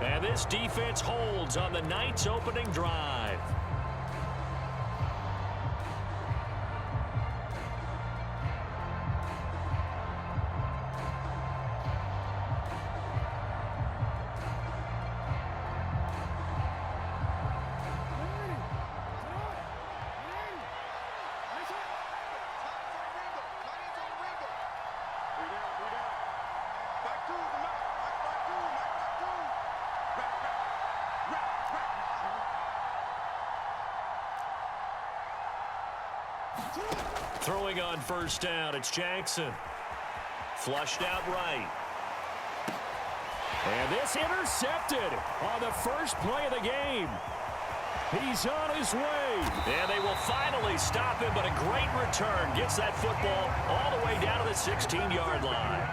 And this defense holds on the Knights' opening drive. Throwing on first down, it's Jackson. Flushed out right. And this intercepted on the first play of the game. He's on his way. And they will finally stop him, but a great return. Gets that football all the way down to the 16-yard line.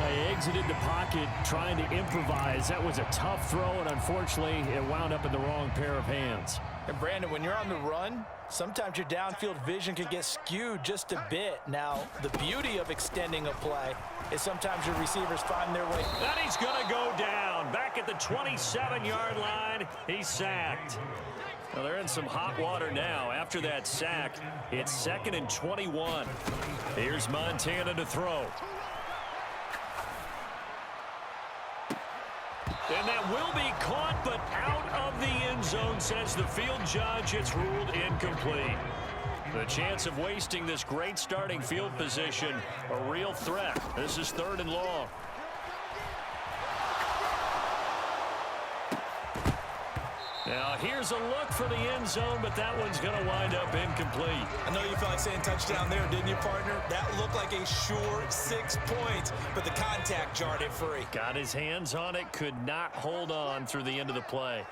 He exited the pocket trying to improvise. That was a tough throw, and unfortunately, it wound up in the wrong pair of hands. And Brandon, when you're on the run, sometimes your downfield vision can get skewed just a bit. Now, the beauty of extending a play is sometimes your receivers find their way. And he's going to go down. Back at the 27-yard line, he's sacked. Well, they're in some hot water now. After that sack, it's 2nd and 21. Here's Montana to throw. And that will be caught, but out of the end zone, says the field judge. It's ruled incomplete. The chance of wasting this great starting field position, a real threat. This is 3rd and long. Now, here's a look for the end zone, but that one's going to wind up incomplete. I know you felt like saying touchdown there, didn't you, partner? That looked like a sure 6 points, but the contact jarred it free. Got his hands on it, could not hold on through the end of the play.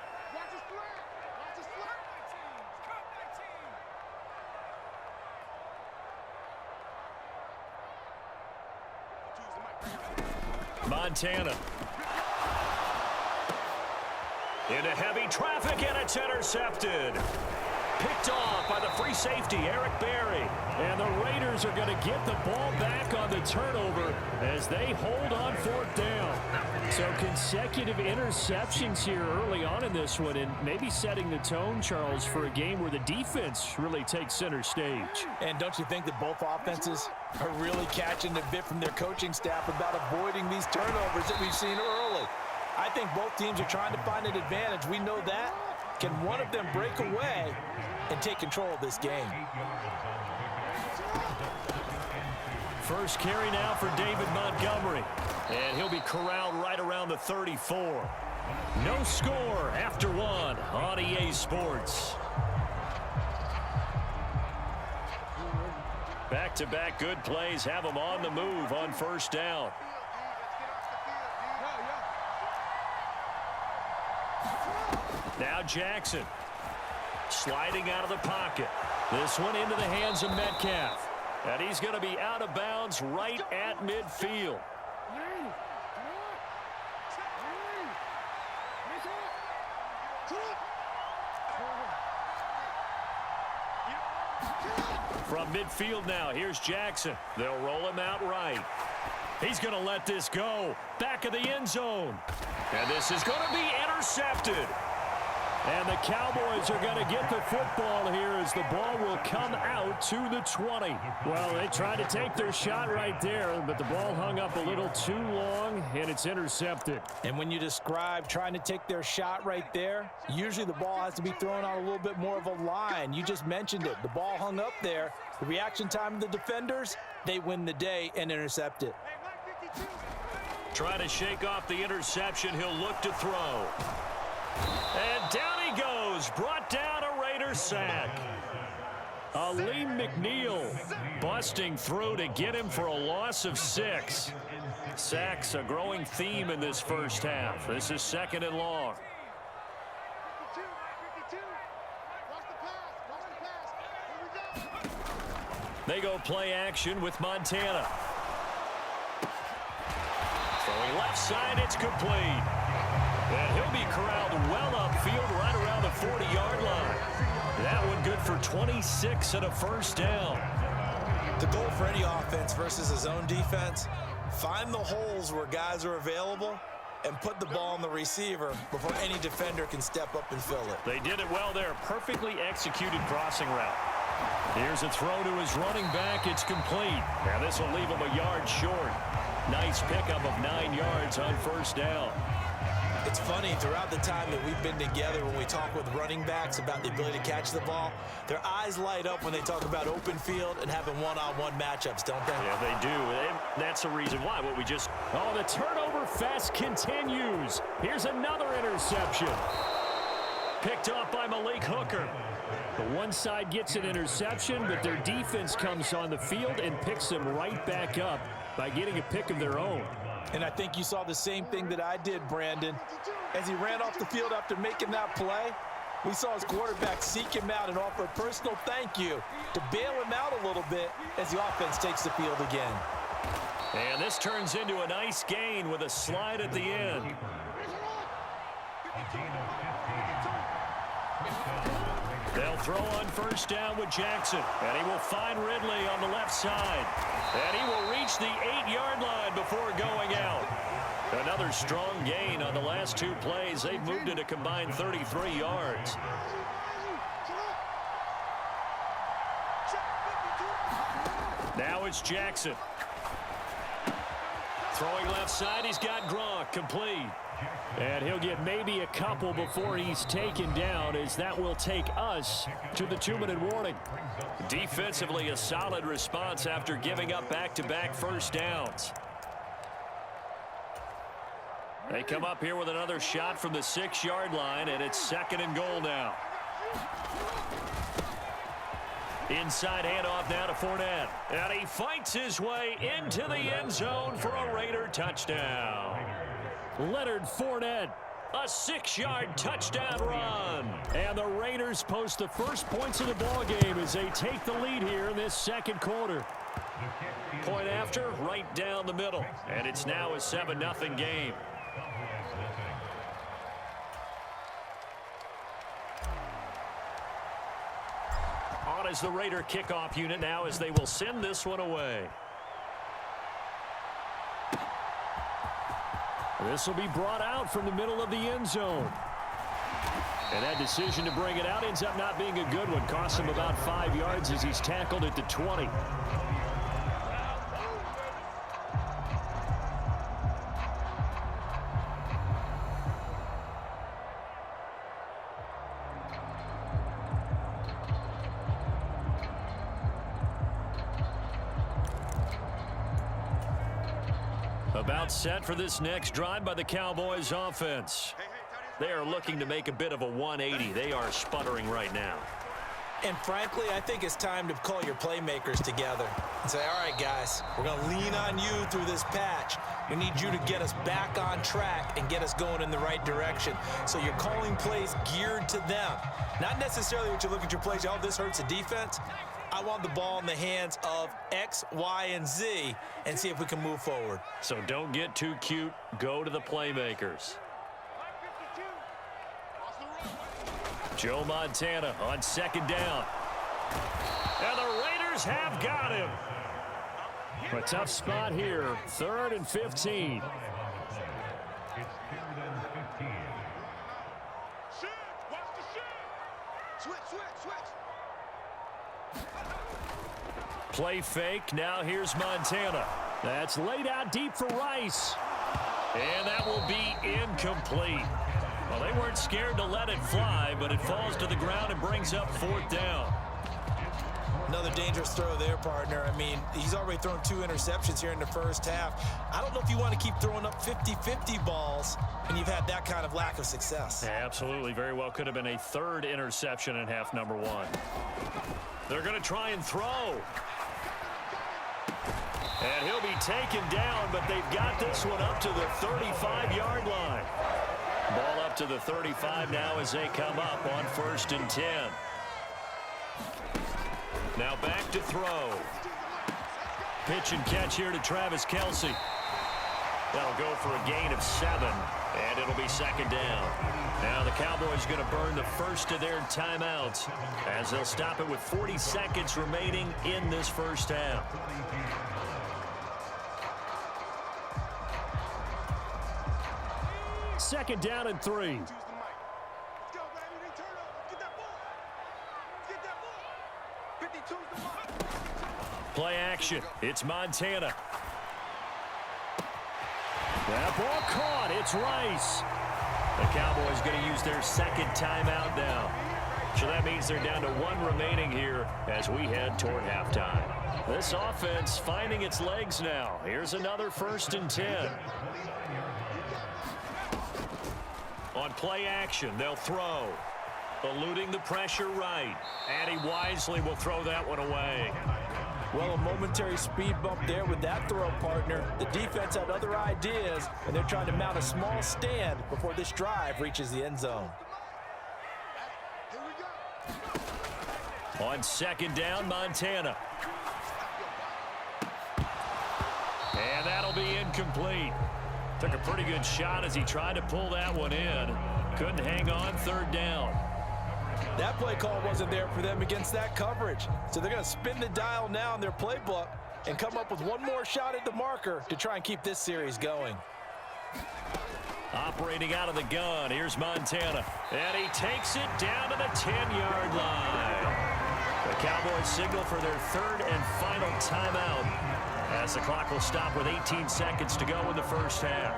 Montana. Into heavy traffic, and it's intercepted. Picked off by the free safety, Eric Berry. And the Raiders are going to get the ball back on the turnover as they hold on 4th down. So consecutive interceptions here early on in this one, and maybe setting the tone, Charles, for a game where the defense really takes center stage. And don't you think that both offenses are really catching the bit from their coaching staff about avoiding these turnovers that we've seen early? I think both teams are trying to find an advantage. We know that. Can one of them break away and take control of this game? First carry now for David Montgomery. And he'll be corralled right around the 34. No score after 1 on EA Sports. Back-to-back good plays have them on the move on first down. Now Jackson sliding out of the pocket. This one into the hands of Metcalf. And he's going to be out of bounds right at midfield. From midfield now, here's Jackson. They'll roll him out right. He's going to let this go. Back of the end zone. And this is going to be intercepted. And the Cowboys are going to get the football here as the ball will come out to the 20. Well, they tried to take their shot right there, but the ball hung up a little too long, and it's intercepted. And when you describe trying to take their shot right there, usually the ball has to be thrown on a little bit more of a line. You just mentioned it. The ball hung up there. The reaction time of the defenders, they win the day and intercept it. Trying to shake off the interception. He'll look to throw. And down he goes. Brought down a Raiders sack. Aleem McNeil busting through to get him for a loss of 6. Sacks a growing theme in this first half. This is 2nd and long. They go play action with Montana. Throwing left side, it's complete. And he'll be corralled well upfield right around the 40-yard line. That one good for 26 and a first down. The goal for any offense versus his own defense, find the holes where guys are available and put the ball on the receiver before any defender can step up and fill it. They did it well there. Perfectly executed crossing route. Here's a throw to his running back. It's complete. Now this will leave him a yard short. Nice pickup of 9 yards on first down. It's funny, throughout the time that we've been together, when we talk with running backs about the ability to catch the ball, their eyes light up when they talk about open field and having one-on-one matchups, don't they? Yeah, they do. And that's the reason why. What we just... Oh, the turnover fest continues. Here's another interception. Picked off by Malik Hooker. The one side gets an interception, but their defense comes on the field and picks them right back up by getting a pick of their own. And I think you saw the same thing that I did, Brandon. As he ran off the field after making that play, we saw his quarterback seek him out and offer a personal thank you to bail him out a little bit as the offense takes the field again. And this turns into a nice gain with a slide at the end. They'll throw on first down with Jackson. And he will find Ridley on the left side. And he will reach the 8-yard line before going out. Another strong gain on the last 2 plays. They've moved it a combined 33 yards. Now it's Jackson. Throwing left side, he's got Gronk, complete. And he'll get maybe a couple before he's taken down, as that will take us to the 2-minute warning. Defensively, a solid response after giving up back-to-back first downs. They come up here with another shot from the 6-yard line, and it's 2nd and goal now. Inside handoff now to Fournette. And he fights his way into the end zone for a Raider touchdown. Leonard Fournette. A 6-yard touchdown run. And the Raiders post the first points of the ball game as they take the lead here in this second quarter. Point after, right down the middle. And it's now a 7-0 game. On is the Raider kickoff unit now as they will send this one away. This will be brought out from the middle of the end zone. And that decision to bring it out ends up not being a good one. Costs him about 5 yards as he's tackled at the 20. About set for this next drive by the Cowboys offense. They are looking to make a bit of a 180. They are sputtering right now. And frankly, I think it's time to call your playmakers together and say, all right, guys, we're going to lean on you through this patch. We need you to get us back on track and get us going in the right direction. So you're calling plays geared to them. Not necessarily what you look at your plays, oh, this hurts the defense. I want the ball in the hands of X, Y, and Z and see if we can move forward. So don't get too cute. Go to the playmakers. Joe Montana on 2nd down. And the Raiders have got him. A tough spot here. 3rd and 15. Play fake. Now here's Montana. That's laid out deep for Rice. And that will be incomplete. Well, they weren't scared to let it fly, but it falls to the ground and brings up 4th down. Another dangerous throw there, partner. I mean, he's already thrown 2 interceptions here in the first half. I don't know if you want to keep throwing up 50-50 balls and you've had that kind of lack of success. Yeah, absolutely. Very well could have been a 3rd interception in half number 1. They're going to try and throw. And he'll be taken down, but they've got this one up to the 35-yard line. Ball up to the 35 now as they come up on 1st and 10. Now back to throw. Pitch and catch here to Travis Kelce. That'll go for a gain of 7, and it'll be 2nd down. Now the Cowboys going to burn the first of their timeouts as they'll stop it with 40 seconds remaining in this first half. Second down and 3. Play action. It's Montana. That ball caught. It's Rice. The Cowboys going to use their second timeout now. So that means they're down to 1 remaining here as we head toward halftime. This offense finding its legs now. Here's another 1st and 10. On play action, they'll throw. Eluding the pressure right. And he wisely will throw that one away. Well, a momentary speed bump there with that throw, partner. The defense had other ideas, and they're trying to mount a small stand before this drive reaches the end zone. On second down, Montana. And that'll be incomplete. Took a pretty good shot as he tried to pull that one in. Couldn't hang on 3rd down. That play call wasn't there for them against that coverage. So they're going to spin the dial now in their playbook and come up with one more shot at the marker to try and keep this series going. Operating out of the gun, here's Montana. And he takes it down to the 10-yard line. The Cowboys signal for their 3rd and final timeout as the clock will stop with 18 seconds to go in the first half.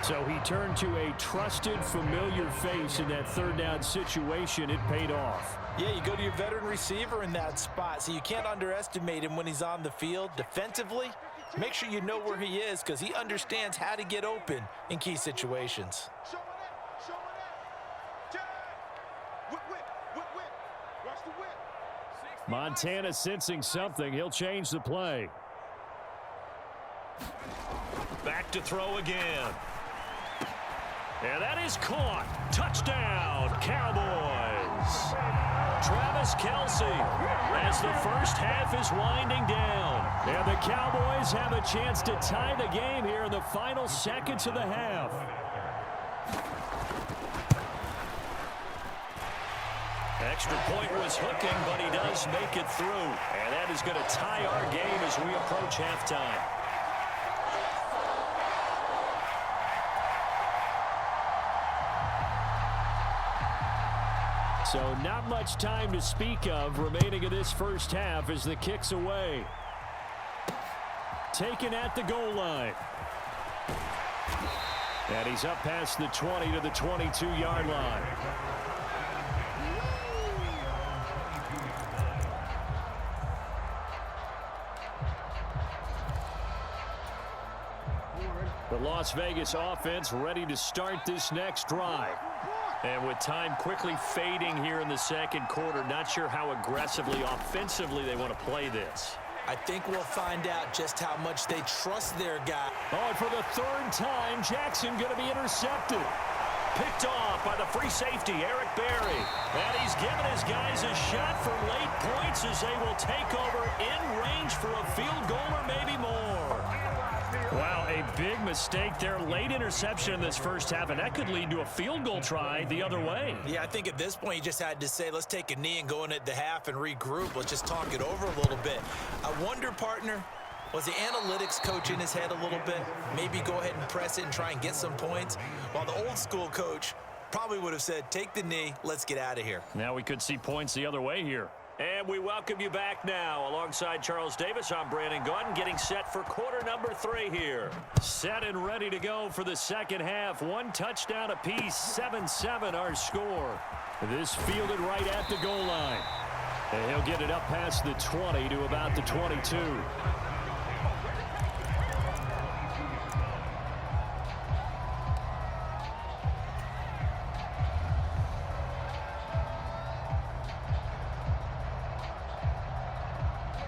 So he turned to a trusted, familiar face in that 3rd down situation. It paid off. Yeah, you go to your veteran receiver in that spot, so you can't underestimate him when he's on the field. Defensively, make sure you know where he is because he understands how to get open in key situations. Montana sensing something. He'll change the play. Back to throw again. And that is caught. Touchdown, Cowboys. Travis Kelce as the first half is winding down. And the Cowboys have a chance to tie the game here in the final seconds of the half. Extra point was hooking, but he does make it through. And that is going to tie our game as we approach halftime. So not much time to speak of remaining in this first half as the kick's away. Taken at the goal line. And he's up past the 20 to the 22-yard line. The Las Vegas offense ready to start this next drive. And with time quickly fading here in the second quarter, not sure how aggressively, offensively they want to play this. I think we'll find out just how much they trust their guy. Oh, and for the 3rd time, Jackson going to be intercepted. Picked off by the free safety, Eric Berry. And he's given his guys a shot for late points as they will take over in range for a field goal or maybe more. Wow, a big mistake there. Late interception in this first half, and that could lead to a field goal try the other way. Yeah, I think at this point you just had to say, let's take a knee and go in at the half and regroup. Let's just talk it over a little bit. I wonder, partner, was the analytics coach in his head a little bit? Maybe go ahead and press it and try and get some points? While the old school coach probably would have said, take the knee, let's get out of here. Now we could see points the other way here. And we welcome you back now. Alongside Charles Davis, I'm Brandon Gaudin, getting set for quarter number 3 here. Set and ready to go for the second half. 1 touchdown apiece, 7-7 our score. This fielded right at the goal line. And he'll get it up past the 20 to about the 22.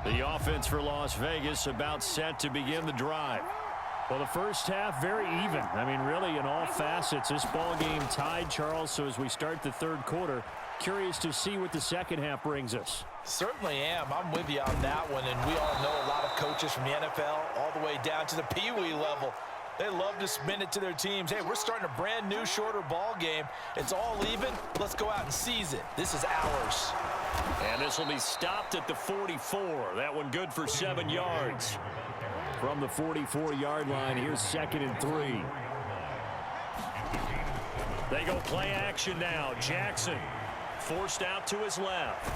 The offense for Las Vegas about set to begin the drive. Well, the first half very even. I mean, really in all facets. This ball game tied, Charles. So as we start the 3rd quarter, curious to see what the second half brings us. Certainly am. I'm with you on that one. And we all know a lot of coaches from the NFL all the way down to the Pee Wee level. They love to spin it to their teams. Hey, we're starting a brand new, shorter ball game. It's all even. Let's go out and seize it. This is ours. And this will be stopped at the 44. That one good for 7 yards. From the 44-yard line, here's 2nd and 3. They go play action now. Jackson forced out to his left.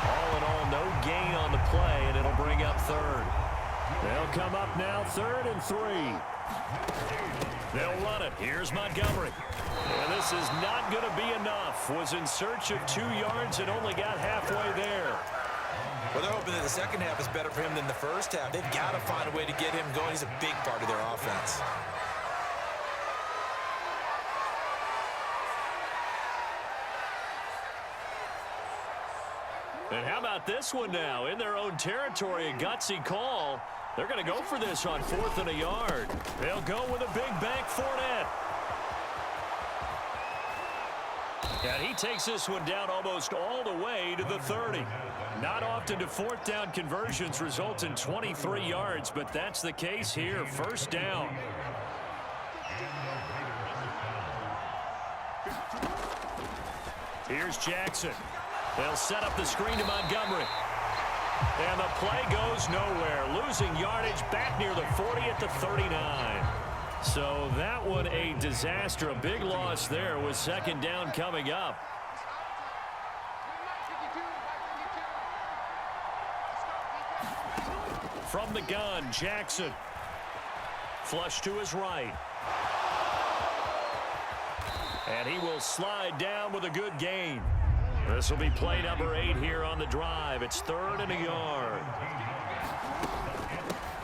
All in all, no gain on the play, and it'll bring up third. They'll come up now 3rd and 3. They'll run it. Here's Montgomery. And this is not going to be enough. Was in search of 2 yards and only got halfway there. Well, they're hoping that the second half is better for him than the first half. They've got to find a way to get him going. He's a big part of their offense. And how about this one now? In their own territory, a gutsy call. They're going to go for this on 4th and a yard. They'll go with a big bank Fournette. And he takes this one down almost all the way to the 30. Not often do 4th down conversions result in 23 yards, but that's the case here. 1st down. Here's Jackson. They'll set up the screen to Montgomery. And the play goes nowhere. Losing yardage back near the 40 at the 39. So that one a disaster. A big loss there with 2nd down coming up. From the gun, Jackson. Flush to his right. And he will slide down with a good gain. This will be play number 8 here on the drive. It's 3rd and a yard.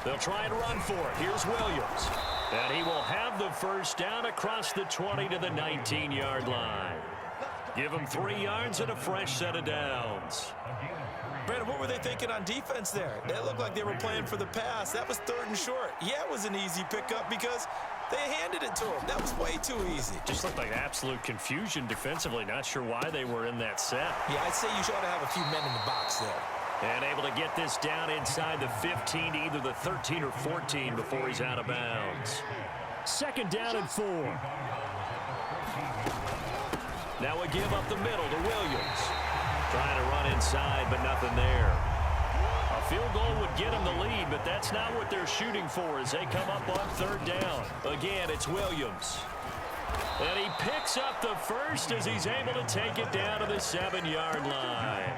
They'll try and run for it. Here's Williams. And he will have the 1st down across the 20 to the 19-yard line. Give him 3 yards and a fresh set of downs. Brandon, what were they thinking on defense there? They looked like they were playing for the pass. That was 3rd and short. Yeah, it was an easy pickup because they handed it to him. That was way too easy. Just looked like absolute confusion defensively. Not sure why they were in that set. Yeah, I'd say you should have a few men in the box there. And able to get this down inside the 15 to either the 13 or 14 before he's out of bounds. 2nd down and 4. Now we give up the middle to Williams. Trying to run inside, but nothing there. A field goal would get him the lead, but that's not what they're shooting for as they come up on 3rd down. Again, it's Williams. And he picks up the 1st as he's able to take it down to the 7-yard line.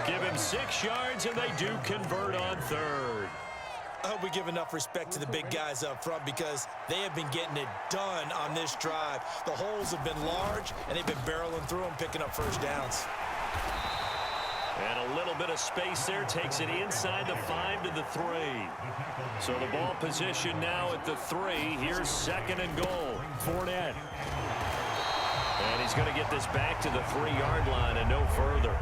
Give him 6 yards, and they do convert on 3rd. I hope we give enough respect to the big guys up front because they have been getting it done on this drive. The holes have been large, and they've been barreling through them, picking up 1st downs. And a little bit of space there takes it inside the 5 to the 3. So the ball position now at the 3. Here's 2nd and goal. Fournette. And he's going to get this back to the 3-yard line and no further.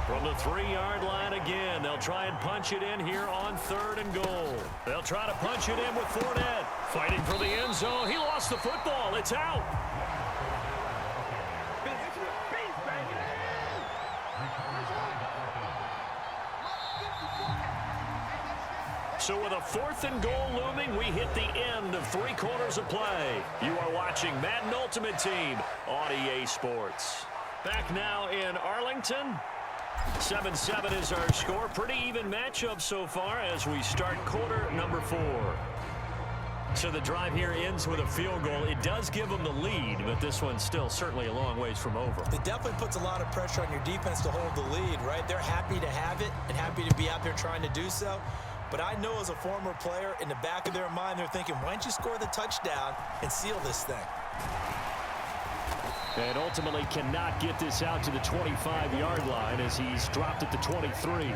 From the 3-yard line again, they'll try and punch it in here on 3rd and goal. They'll try to punch it in with Fournette. Fighting for the end zone. He lost the football. It's out. So with a 4th and goal looming, we hit the end of 3 quarters of play. You are watching Madden Ultimate Team on EA Sports. Back now in Arlington. 7-7 is our score. Pretty even matchup so far as we start quarter number 4. So the drive here ends with a field goal. It does give them the lead, but this one's still certainly a long ways from over. It definitely puts a lot of pressure on your defense to hold the lead, right? They're happy to have it and happy to be out there trying to do so. But I know as a former player, in the back of their mind, they're thinking, why don't you score the touchdown and seal this thing? And ultimately cannot get this out to the 25-yard line as he's dropped at the 23.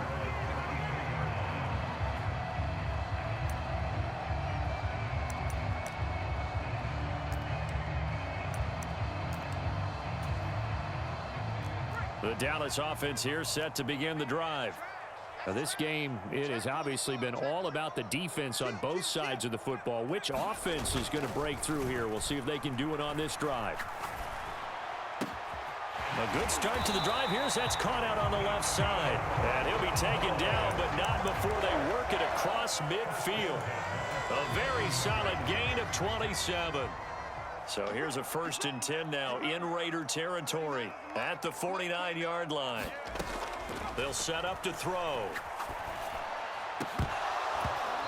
The Dallas offense here set to begin the drive. Now this game, it has obviously been all about the defense on both sides of the football. Which offense is going to break through here? We'll see if they can do it on this drive. A good start to the drive here as that's caught out on the left side. And he'll be taken down, but not before they work it across midfield. A very solid gain of 27. So here's a 1st and 10 now in Raider territory at the 49-yard line. They'll set up to throw.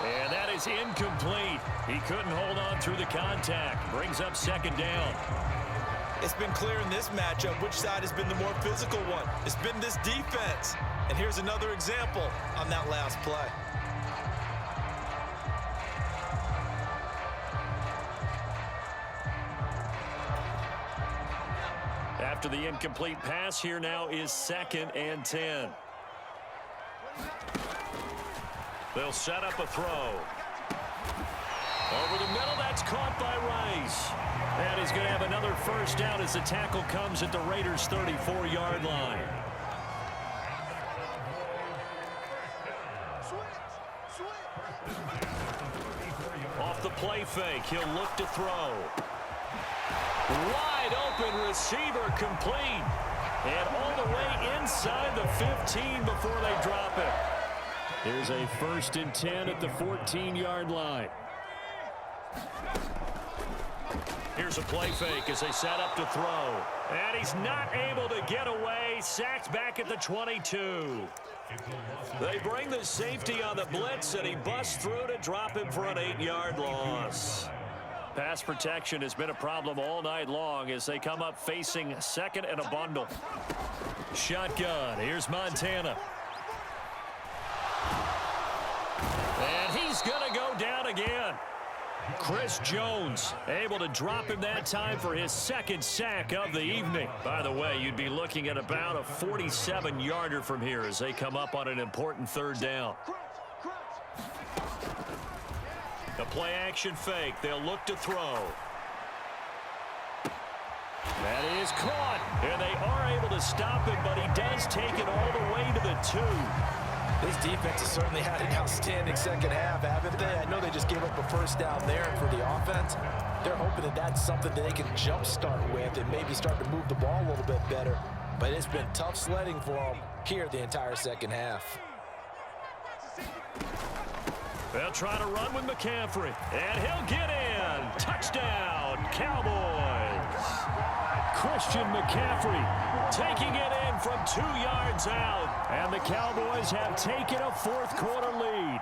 And that is incomplete. He couldn't hold on through the contact. Brings up second down. It's been clear in this matchup which side has been the more physical one. It's been this defense. And here's another example on that last play. After the incomplete pass, here now is 2nd and 10. They'll set up a throw. Over the middle, that's caught by Rice. And he's going to have another first down as the tackle comes at the Raiders' 34-yard line. Off the play fake, he'll look to throw. Wide open receiver complete. And all the way inside the 15 before they drop it. Here's a 1st and 10 at the 14-yard line. Here's a play fake as they set up to throw. And he's not able to get away. Sacked back at the 22. They bring the safety on the blitz, and he busts through to drop him for an 8-yard loss. Pass protection has been a problem all night long as they come up facing 2nd and a bundle. Shotgun. Here's Montana. And he's going to go down again. Chris Jones able to drop him that time for his 2nd sack of the evening. By the way, you'd be looking at about a 47-yarder from here as they come up on an important 3rd down. A play-action fake. They'll look to throw. That is caught. And they are able to stop him, but he does take it all the way to the 2. This defense has certainly had an outstanding second half, haven't they? I know they just gave up a first down there, and for the offense, they're hoping that that's something that they can jumpstart with and maybe start to move the ball a little bit better. But it's been tough sledding for them here the entire second half. They'll try to run with McCaffrey, and he'll get in. Touchdown, Cowboys. Christian McCaffrey taking it in from 2 yards out. And the Cowboys have taken a 4th quarter lead.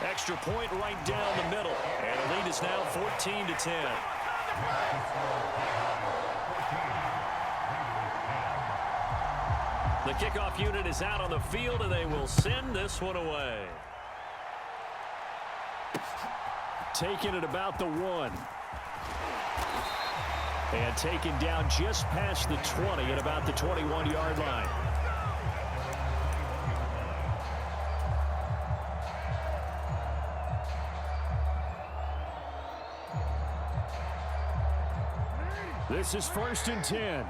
Extra point right down the middle. And the lead is now 14-10. The kickoff unit is out on the field, and they will send this one away. Taking it about the 1. And taken down just past the 20 at about the 21-yard line. This is 1st and 10.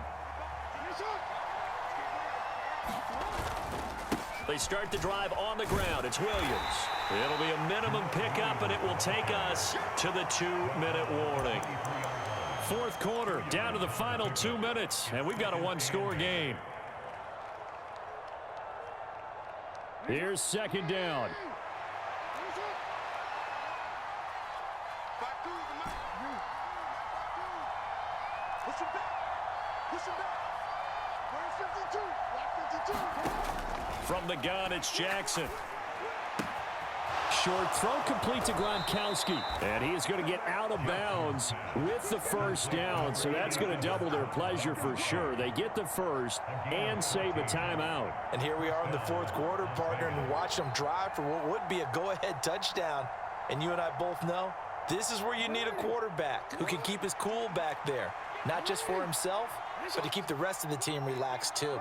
They start the drive on the ground. It's Williams. It'll be a minimum pickup, and it will take us to the 2-minute warning. 4th quarter, down to the final 2 minutes, and we've got a 1-score game. Here's 2nd down. From the gun, it's Jackson. Short throw complete to Gronkowski. And he is going to get out of bounds with the 1st down. So that's going to double their pleasure for sure. They get the 1st and save a timeout. And here we are in the 4th quarter, partner, and watch them drive for what would be a go-ahead touchdown. And you and I both know this is where you need a quarterback who can keep his cool back there. Not just for himself, but to keep the rest of the team relaxed too.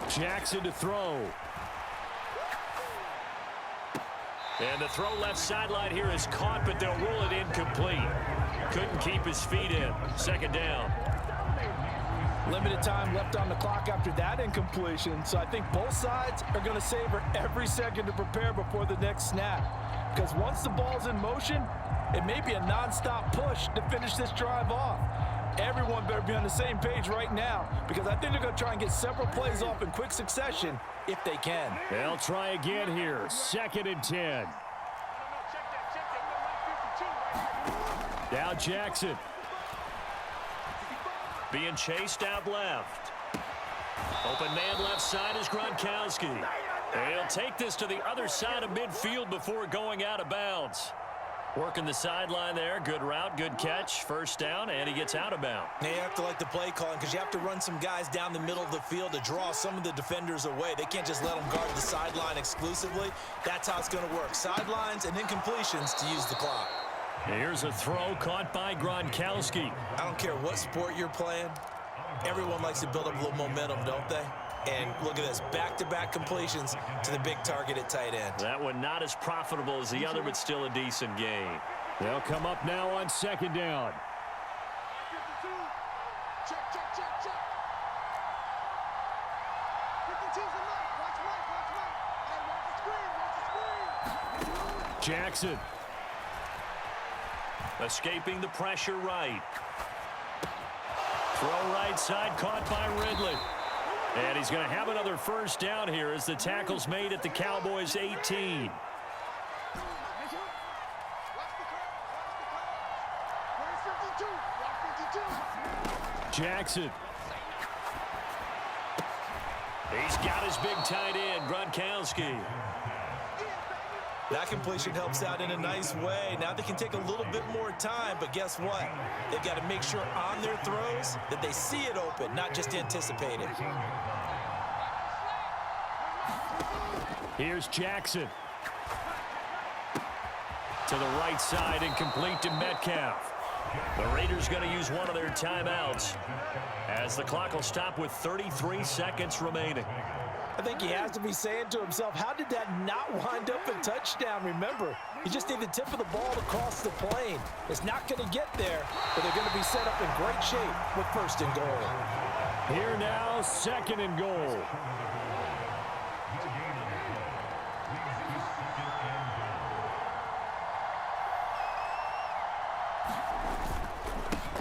Jackson to throw. And the throw left sideline here is caught, but they'll rule it incomplete. Couldn't keep his feet in. 2nd down. Limited time left on the clock after that incompletion, so I think both sides are going to savor every second to prepare before the next snap. Because once the ball's in motion, it may be a nonstop push to finish this drive off. Everyone better be on the same page right now, because I think they're going to try and get several plays off in quick succession if they can. They'll try again here. 2nd and 10. Now Jackson. Being chased out left. Open man left side is Gronkowski. He'll take this to the other side of midfield before going out of bounds. Working the sideline there. Good route, good catch. First down, and he gets out of bounds. Now you have to like the play calling because you have to run some guys down the middle of the field to draw some of the defenders away. They can't just let them guard the sideline exclusively. That's how it's going to work. Sidelines and then completions to use the clock. Here's a throw caught by Gronkowski. I don't care what sport you're playing. Everyone likes to build up a little momentum, don't they? And look at this, back-to-back completions to the big target at tight end. That one not as profitable as the other, but still a decent gain. They'll come up now on second down. Jackson. Escaping the pressure right. Throw right side, caught by Ridley. And he's going to have another first down here as the tackle's made at the Cowboys' 18. Jackson. He's got his big tight end, Gronkowski. That completion helps out in a nice way. Now they can take a little bit more time, but guess what? They've got to make sure on their throws that they see it open, not just anticipate it. Here's Jackson. To the right side and complete to Metcalf. The Raiders going to use one of their timeouts as the clock will stop with 33 seconds remaining. I think he has to be saying to himself, how did that not wind up a touchdown? Remember, you just need the tip of the ball to cross the plane. It's not going to get there, but they're going to be set up in great shape with first and goal. Here now, second and goal.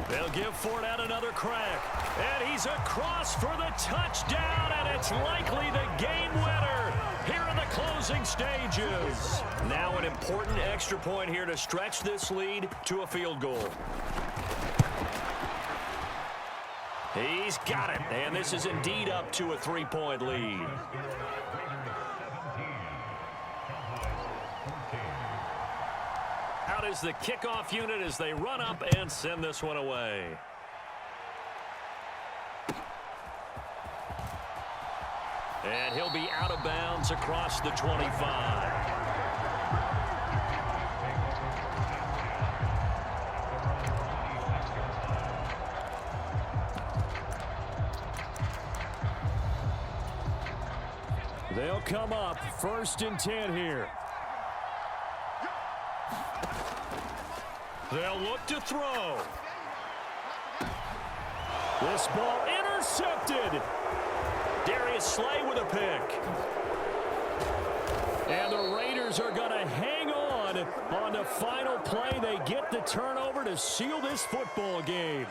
They'll give Fournette another crack. And he's across for the touchdown, and it's likely the game winner here in the closing stages. Now an important extra point here to stretch this lead to a field goal. He's got it, and this is indeed up to a 3-point lead. Out is the kickoff unit as they run up and send this one away. And he'll be out of bounds across the 25. They'll come up first and 10 here. They'll look to throw. This ball intercepted. Darius Slay with a pick. And the Raiders are going to hang on the final play. They get the turnover to seal this football game.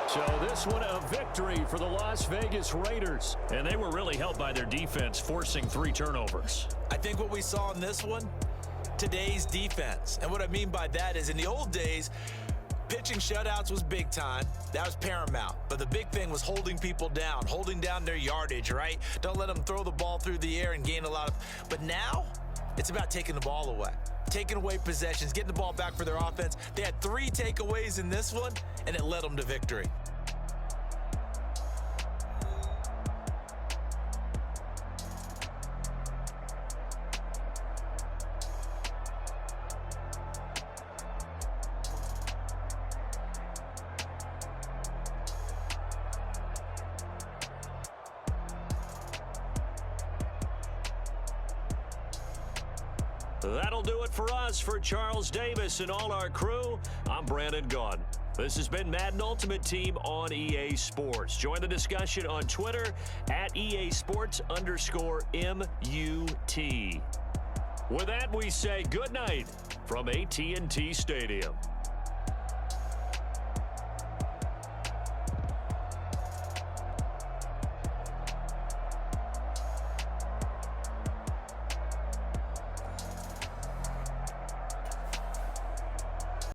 So this one a victory for the Las Vegas Raiders. And they were really helped by their defense, forcing 3 turnovers. I think what we saw in this one, today's defense. And what I mean by that is in the old days, pitching shutouts was big time. That was paramount. But the big thing was holding people down, holding down their yardage, right? Don't let them throw the ball through the air and gain a lot of... But now, it's about taking the ball away. Taking away possessions, getting the ball back for their offense. They had 3 takeaways in this one, and it led them to victory. That'll do it for us. For Charles Davis and all our crew, I'm Brandon Gaudin. This has been Madden Ultimate Team on EA Sports. Join the discussion on Twitter at EASports_MUT. With that, we say good night from AT&T Stadium.